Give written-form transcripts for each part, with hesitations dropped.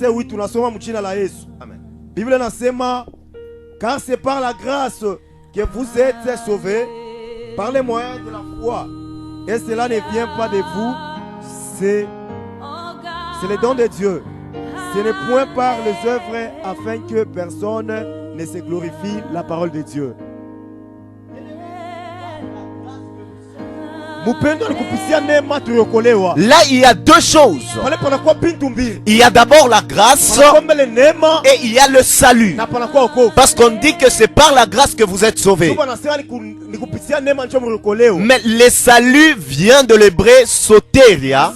verset 8 tunasoma mjina la Yesu. Amen. Biblia inasema car c'est par la grâce que vous êtes sauvés par les moyens de la foi. Et cela ne vient pas de vous, c'est le don de Dieu. Ce n'est point par les œuvres afin que personne ne se glorifie la parole de Dieu. Là, il y a deux choses. Il y a d'abord la grâce et il y a le salut. Parce qu'on dit que c'est par la grâce que vous êtes sauvés. Mais le salut vient de l'hébreu soteria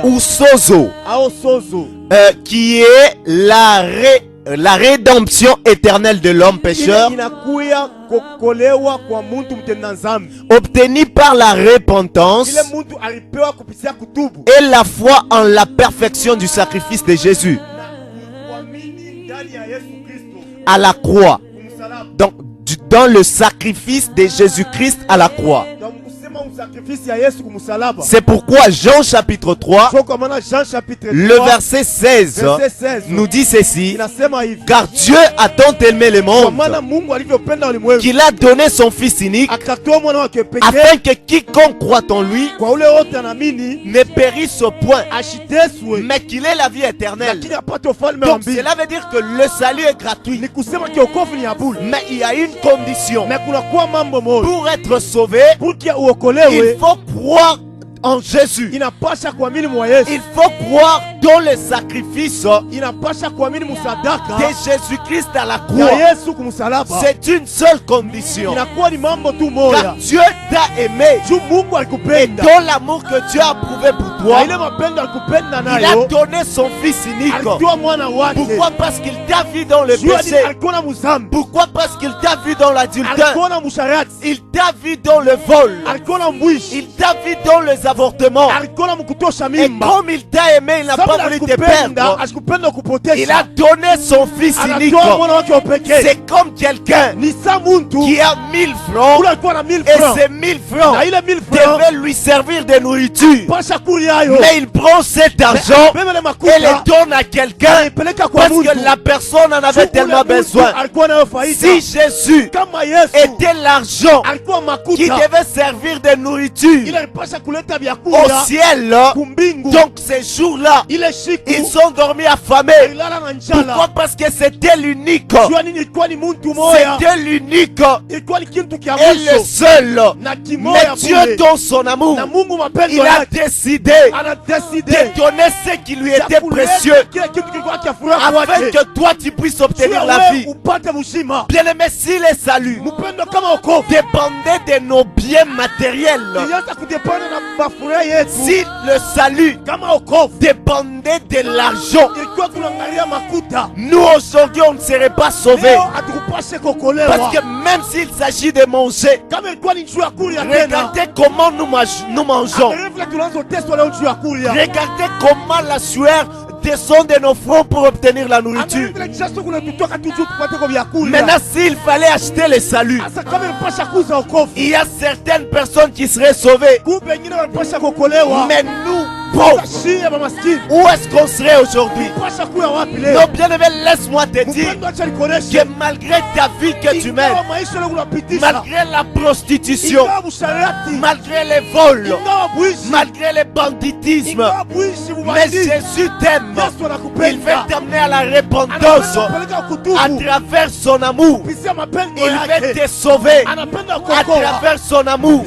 ou sozo, qui est la rédemption éternelle de l'homme pécheur, obtenue par la repentance et la foi en la perfection du sacrifice de Jésus à la croix. Donc, dans le sacrifice de Jésus-Christ à la croix. C'est pourquoi Jean chapitre 3, le verset 16 nous dit ceci: car Dieu a tant aimé le monde qu'il a donné son Fils unique, afin que quiconque croit en lui ne périsse au point, mais qu'il ait la vie éternelle. Donc cela veut dire que le salut est gratuit, mais il y a une condition. Pour être sauvé, il faut croire en Jésus. Il faut croire dans le sacrifice de Jésus-Christ à la croix. C'est une seule condition. Car Dieu t'a aimé, et dans l'amour que Dieu a prouvé pour toi, il a donné son Fils unique. Pourquoi? Parce qu'il t'a vu dans le péché. Pourquoi? Parce qu'il t'a vu dans l'adultère. Il t'a vu dans le vol. Il t'a vu dans les avortement. Et comme il t'a aimé, il n'a pas voulu te perdre. Il a donné son Fils unique. C'est comme quelqu'un qui a 1000 francs et ces 1000 francs devaient lui servir de nourriture. Mais il prend cet argent et le donne à quelqu'un parce que la personne en avait tellement besoin. Si Jésus était l'argent qui devait servir de nourriture au ciel, donc ces jours-là, ils sont dormis affamés. Pourquoi? Parce que c'était l'unique. C'était l'unique et le seul. Mais Dieu, dans son amour, il a décidé de donner ce qui lui était précieux, afin que toi tu puisses obtenir la vie. Bien aimé, si le salut dépendait de nos biens matériels, si le salut dépendait de l'argent, nous aujourd'hui on ne serait pas sauvés. Parce que même s'il s'agit de manger, regardez comment nous mangeons. Regardez comment la sueur descend de nos fronts pour obtenir la nourriture. Maintenant, s'il fallait acheter le salut, il y a certaines personnes qui seraient sauvées. Mais nous, pauvres, où est-ce qu'on serait aujourd'hui? Non, bien aimé, laisse-moi te dire que malgré ta vie que tu mènes, malgré la prostitution, malgré les vols, malgré le banditisme, mais Jésus t'aime. Il veut t'amener à la repentance à travers son amour. Il veut te sauver à travers son amour.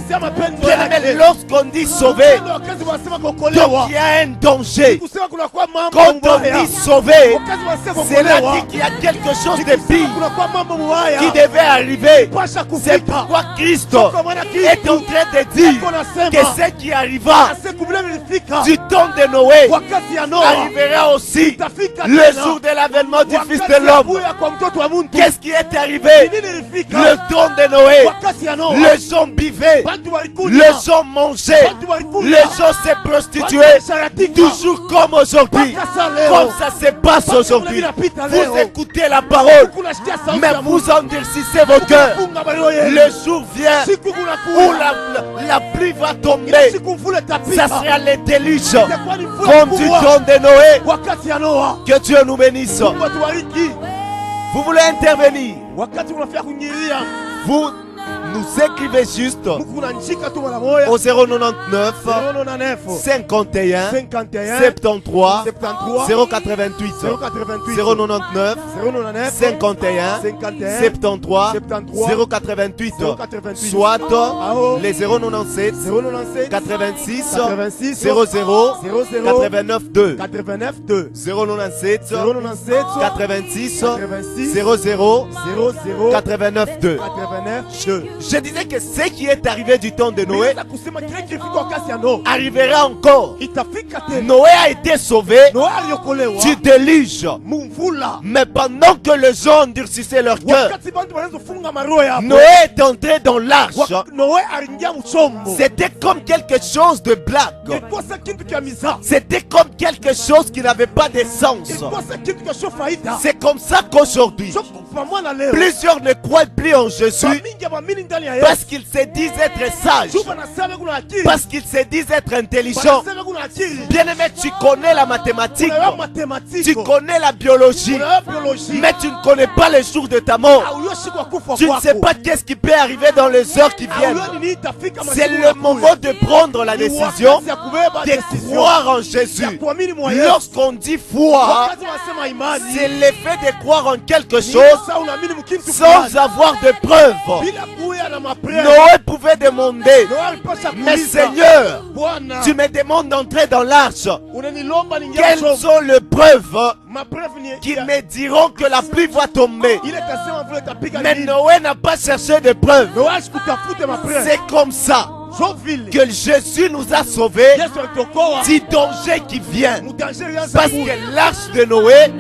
Bien aimé, lorsqu'on dit sauver, donc il y a un danger. Quand on dit sauver, cela dit qu'il y a quelque chose de pire qui devait arriver. C'est pourquoi Christ est en train de dire que ce qui arriva du temps de Noé arrivera aussi le jour de l'avènement du Fils de l'homme. Qu'est-ce qui est arrivé? Le temps de Noé, les gens buvaient, les gens mangeaient, les gens se prostituaient. continuer toujours comme aujourd'hui. Comme ça se passe aujourd'hui. Vous écoutez la parole, mais vous endurcissez vos cœurs. Le jour vient où la pluie va tomber. Ça sera les déluges comme du temps de Noé. Que Dieu nous bénisse. Vous voulez intervenir? Vous nous écrivez juste au 099 51 73 088 099 51 73 088, soit les 097 86 00 89 2 097 86 00 89 2. Je disais que ce qui est arrivé du temps de Noé arrivera encore. Noé a été sauvé du déluge. Mais pendant que les gens endurcissaient leur cœur, Noé est entré dans l'arche. C'était comme quelque chose de blague. C'était comme quelque chose qui n'avait pas de sens. C'est comme ça qu'aujourd'hui, plusieurs ne croient plus en Jésus parce qu'ils se disent être sages, parce qu'ils se disent être intelligents. Bien aimé, tu connais la mathématique, tu connais la biologie, mais tu ne connais pas les jours de ta mort. Tu ne sais pas qu'est-ce qui peut arriver dans les heures qui viennent. C'est le moment de prendre la décision de croire en Jésus. Lorsqu'on dit foi, c'est l'effet de croire en quelque chose sans avoir de preuves. Noé pouvait demander, mais Seigneur, tu me demandes d'entrer dans l'arche. Quelles sont les preuves qui me diront que la pluie va tomber? Mais Noé n'a pas cherché de preuves. C'est comme ça que Jésus nous a sauvés du danger qui vient. Parce que l'arche de Noé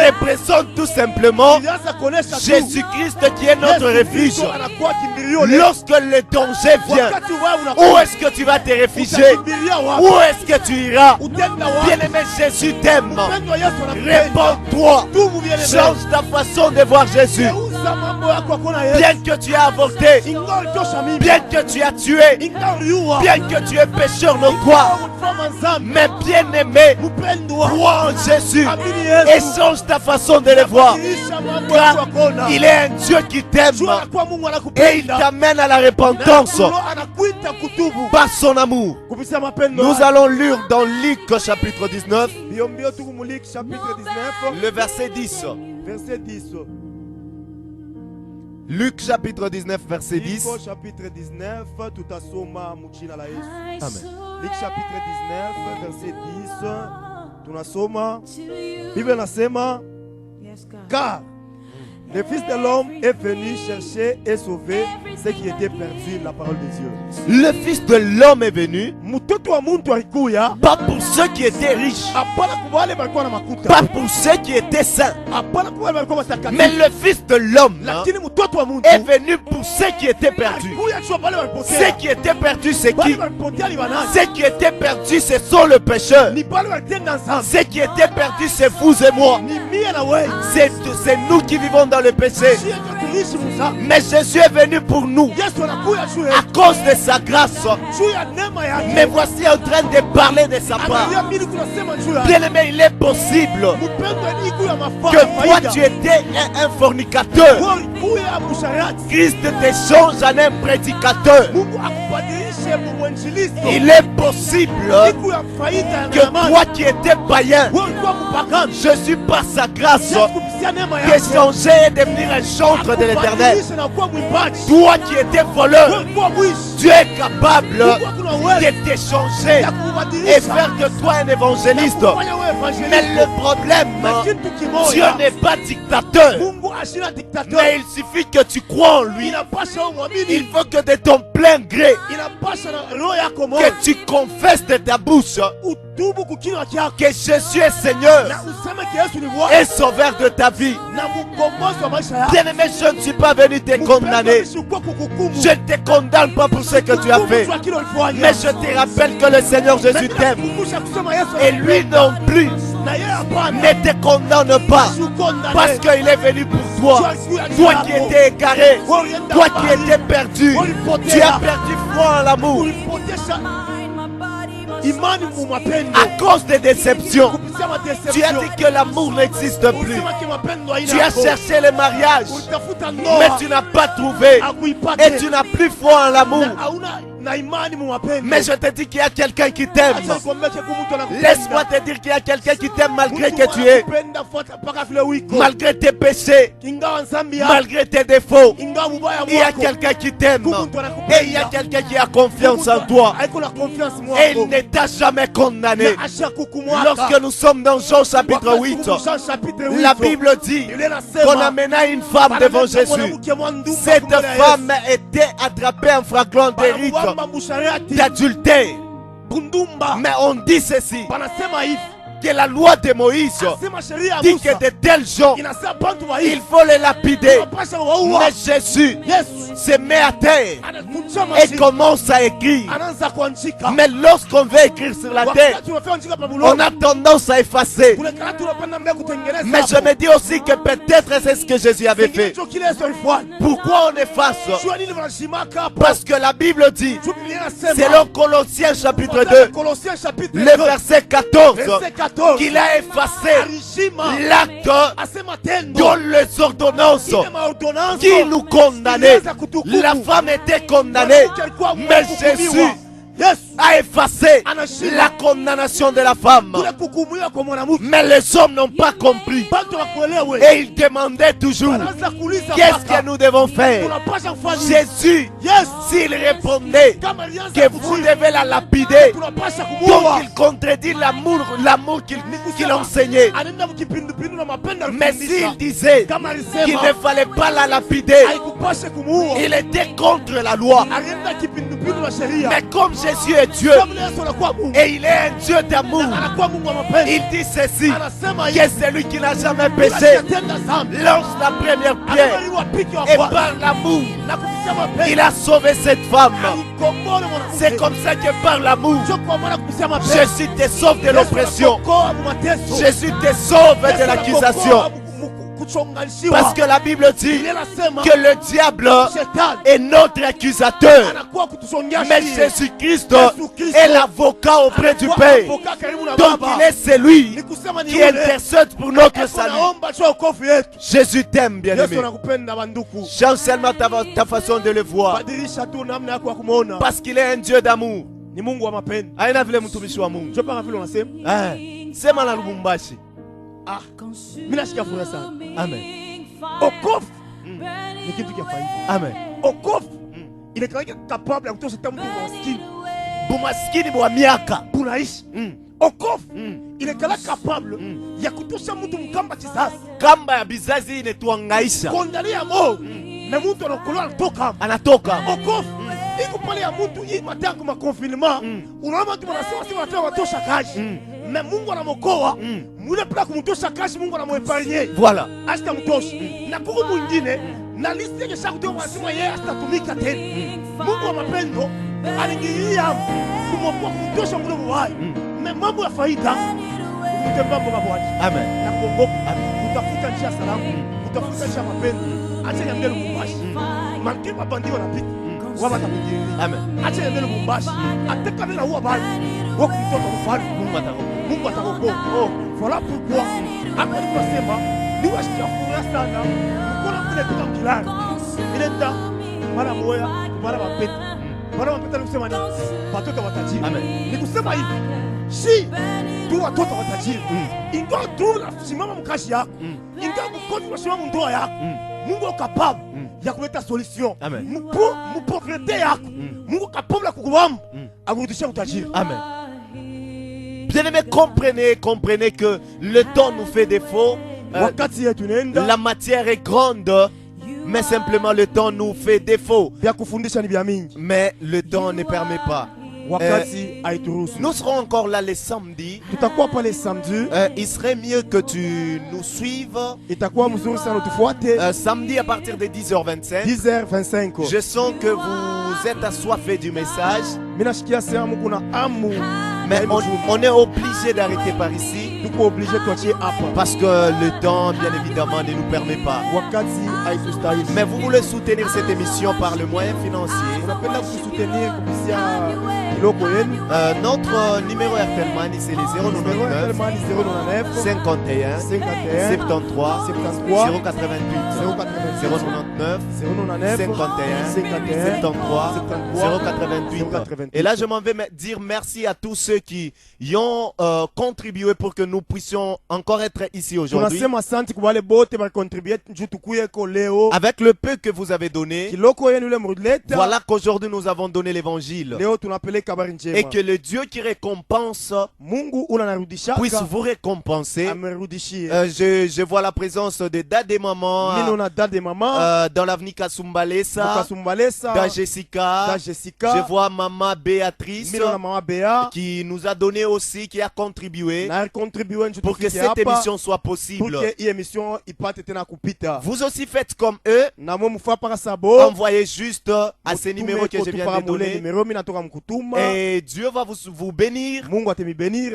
représente tout simplement Jésus-Christ qui est notre refuge. Lorsque le danger vient, où est-ce que tu vas te réfugier? Où est-ce que tu iras? Bien-aimé, Jésus t'aime. Réponds-toi. Change ta façon de voir Jésus. Bien que tu aies avorté, bien que tu as tué, bien que tu es pécheur notoire, mais bien aimé, crois en Jésus et change ta façon de le voir. Car il est un Dieu qui t'aime et il t'amène à la repentance par son amour. Nous allons lire dans Luc chapitre 19, le verset 10. Luc chapitre 19 verset 10. Amen. Luc chapitre 19 verset 10. Tunasoma. Bible nasema car le Fils de l'homme est venu chercher et sauver ce qui était perdu, la parole de Dieu. Le Fils de l'homme est venu, pas pour ceux qui étaient riches, pas pour ceux qui étaient saints, mais le Fils de l'homme est venu pour ceux qui étaient perdus. Ceux qui étaient perdus, c'est qui? Ceux qui étaient perdus, ce sont les pécheurs. Ceux qui étaient perdus, c'est vous et moi. C'est nous qui vivons dans le péché. Mais Jésus est venu pour nous à cause de sa grâce. Mais voici en train de parler de sa part. Bien aimé, il est possible que toi tu étais un fornicateur. Christ te change en un prédicateur. Il est possible que toi qui étais païen, Jésus par sa grâce t'ait changé et devenir un chantre de l'Éternel. Toi qui étais voleur, Dieu est capable de te changer et faire de toi un évangéliste. Mais le problème, Dieu n'est pas dictateur. Mais il suffit que tu crois en lui. Il faut que de ton plein gré, que tu confesses de ta bouche que Jésus est Seigneur et Sauveur de ta vie. Bien-aimé, je ne suis pas venu te condamner. Je ne te condamne pas pour ce que tu as fait. Mais je te rappelle que le Seigneur Jésus t'aime. Et lui non plus ne te condamne pas. Parce qu'il est venu pour toi. Toi qui étais égaré. Toi qui étais perdu. Tu as perdu foi en l'amour. À cause des déceptions, tu as dit que l'amour n'existe plus. Tu as cherché le mariage, mais tu n'as pas trouvé. Et tu n'as plus foi en l'amour. Mais je te dis qu'il y a quelqu'un qui t'aime. Laisse-moi te dire qu'il y a quelqu'un qui t'aime malgré que tu es. Malgré tes péchés, malgré tes défauts, il y a quelqu'un qui t'aime. Et il y a quelqu'un qui a confiance en toi. Et il ne t'a jamais condamné. Lorsque nous sommes dans Jean chapitre 8, la Bible dit qu'on amena une femme devant Jésus. Cette femme était attrapée en flagrant délit d'adultère. Mais on dit ceci, que la loi de Moïse dit que de tels gens, il faut les lapider. Mais Jésus se met à terre et commence à écrire. Mais lorsqu'on veut écrire sur la terre, on a tendance à effacer. Mais je me dis aussi que peut-être c'est ce que Jésus avait fait. Pourquoi on efface? Parce que la Bible dit, selon Colossiens chapitre 2, le verset 14, qu'il a effacé l'acte dont les ordonnances qui nous condamnaient. La femme était condamnée, mais Jésus a effacé la condamnation de la femme. Mais les hommes n'ont pas compris. Et ils demandaient toujours, qu'est-ce que nous devons faire? Jésus, s'il répondait que vous devez la lapider, donc il contredit l'amour qu'il enseignait. Mais s'il disait qu'il ne fallait pas la lapider, il était contre la loi. Mais comme Jésus est Dieu et il est un Dieu d'amour, il dit ceci, que celui qui n'a jamais péché lance la première pierre, et par l'amour il a sauvé cette femme. C'est comme ça que par l'amour Jésus te sauve de l'oppression, Jésus te sauve de l'accusation. Parce que la Bible dit que le diable est notre accusateur, mais Jésus-Christ est l'avocat auprès du Père. Donc il est celui qui intercède pour notre salut. Jésus t'aime, bien-aimé. Change seulement ta façon de le voir, parce qu'il est un Dieu d'amour. Aina vile mtumishi wa Mungu. Sema na Lubumbashi. Minasikia furaha sana. Amen. Okofu ni kitu cha faida. Amen. Okofu inakalika capable ya kutosha tamu maskini. Bumaskini bwa miaka bunaishi. Okofu inakalika capable ya kutosha mtu mkamba kisasa. Kamba ya bizazi inetuangaisha. Kondalia mo na mtu anatoka. Okofu iko pale ya mtu hii matango ma confinement. Unaona mtu anasema watu watosha kazi. Mais Mungu anamokoa mule pla kumtosha kazi, Mungu anamuepargne. Voilà. Hasta mtosha. Na kuko mwingine na liste yake sasa kutoka anasema yeye hatatumika tena. Mungu wa mapendo aliingilia kumokoa kumtosha mule mwai. Mais mambo ya faida mtembea kwa Bwana. Amen. Na kuongoka kutafuta njia salama, kutafuta njia mapendo. Acha niambie Lubumbashi. Manke mabandi wanapita. Wama takujieni. Amen. Acha niambie Lubumbashi. Ataka bila huwa bali. Wako mtoto mfano Mungu atakokoa. Voilà pourquoi après tunasema ni washikia furaha sana. Kuna mtu anataka kilani. Inaenda mara moja, mara mapeta. Mara mapeta nikusema ni watoto watajiri. Amen. Nikusema hivi. Si tu watoto watajiri. Ingawa tu unasimama mkashi yako. Ingawa mkono unasimama ndoa yako. Mungu est capable ya kuleta solution. Amen. Mu pauvreté yako. Mungu capable ya kukuwamba akurudishia utajiri. Amen. Bien-aimés, comprenez que le temps nous fait défaut la matière est grande, mais simplement le temps nous fait défaut. Mais le temps ne permet pas. Nous serons encore là les samedis. Il serait mieux que tu nous suives. Samedi à partir de 10h25. Je sens que vous êtes assoiffés du message. Mais on est obligé d'arrêter par ici. Parce que le temps, bien évidemment, ne nous permet pas. Mais vous voulez soutenir cette émission par le moyen financier. Notre numéro Airtel Money, c'est le 099 51 73 088 099 51 73 088. Et là, je m'en vais dire merci à tous ceux qui y ont contribué pour que nous puissions encore être ici aujourd'hui. Avec le peu que vous avez donné, voilà qu'aujourd'hui nous avons donné l'évangile. Et que le Dieu qui récompense puisse vous récompenser. Je vois la présence de Dad et Maman dans l'avenue Kasumbalesa, dans Jessica. Je vois Maman Béatrice qui nous a donné aussi, qui a contribué pour que cette émission soit possible. Vous aussi faites comme eux. Envoyez juste à ces numéros que je viens de donner. Et Dieu va vous bénir.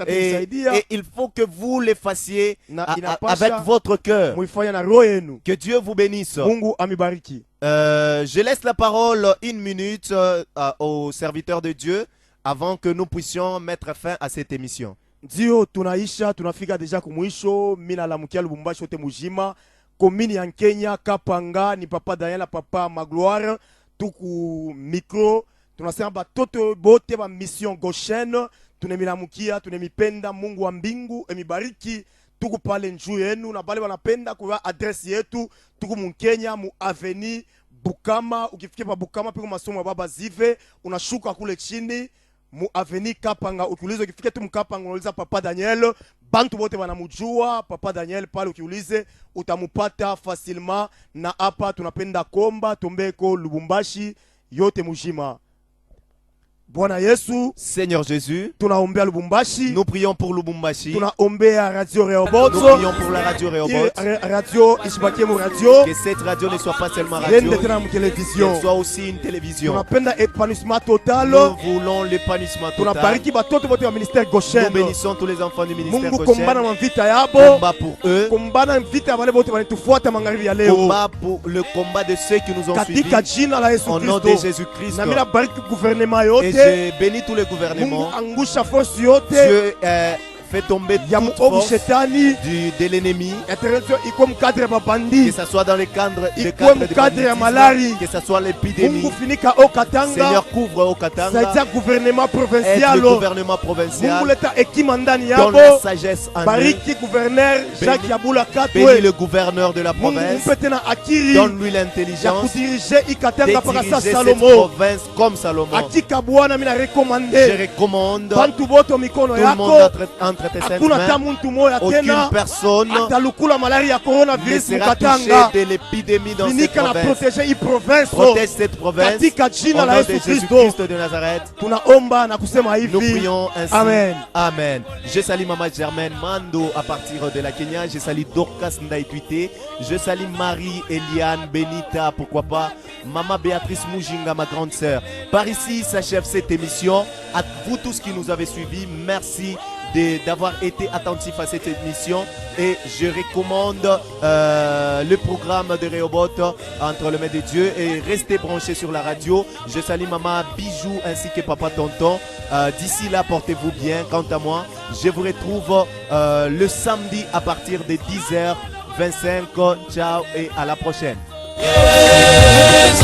Et il faut que vous les fassiez avec votre cœur. Que Dieu vous bénisse. Je laisse la parole 1 minute aux serviteurs de Dieu avant que nous puissions mettre fin à cette émission. Ndio tunaisha tunafika deja kumwisho. Mina la mkia Lubumbashi wote mujima komini ya Kenya Kapanga ni papa Daniela papa Magloire tuku micro. Tunasema batoto bote ba mission Goshen tunemilamukia tunemipenda Mungu wa mbingu emibariki tuku pale njuu yenu na bale wanapenda kwa address yetu tuku Mkenya mu avenue Bukama. Ukifikia pa Bukama piko masomo ya baba Zive unashuka kule chini mu avenue Kapanga. Ukiuliza ukifika tu Mkapanga unauliza papa Daniel, bantu bote wanamujua papa Daniel pale. Ukiulize utamupata facilement. Na hapa tunapenda komba tombeko Lubumbashi yote mujima. Bwana Yesu, Seigneur Jésus, tunaombea Lubumbashi. Nous prions pour Lubumbashi. Tunaombea Radio Rehoboth. Nous prions pour la radio Rehoboth. Radio ishibakie mu radio. Que cette radio ne soit pas seulement radio, qu'elle soit aussi une télévision. Tunapenda épanouissement total. Nous voulons l'épanouissement total. Tunabariki batoto bote wa ministère Goshen. Nous bénissons tous les enfants du ministère Mungu Goshen. kombana mvita yabo. Combat pour eux. Kombana mvita wale bote wanatufuata magharibi ya leo. Combat pour le combat de ceux qui nous ont suivis. Katika jina la Yesu Kristo. Au nom de Jésus-Christ. Na mina bariki gouvernement yote. Et je bénis tous les gouvernements. Dieu fait tomber toute force de l'ennemi. Que ce soit dans le cadre de banditisme, que ce soit l'épidémie. Seigneur, couvre au Katanga. Aide le gouvernement provincial. Donne la sagesse en eux. Bénis le gouverneur de la province. Donne-lui l'intelligence de diriger cette province comme Salomon. Je recommande tout le monde entre tes saintes mains. Aucune personne ne sera touchée de l'épidémie dans cette province. Protège cette province au nom de Jésus-Christ de Nazareth. Nous prions ainsi. Amen. Amen. Je salue Maman Germaine Mando à partir de la Kenya. Je salue Dorcas Ndaïtuité. Je salue Marie, Eliane, Benita, pourquoi pas. Maman Béatrice Mujinga, ma grande sœur. Par ici s'achève cette émission. À vous tous qui nous avez suivis, merci d'avoir été attentifs à cette émission. Et je recommande le programme de Rehoboth entre les mains de Dieu. Et restez branchés sur la radio. Je salue Maman Bijou ainsi que Papa Tonton. D'ici là, portez-vous bien. Quant à moi, je vous retrouve le samedi à partir de 10h25. Ciao et à la prochaine. Yes,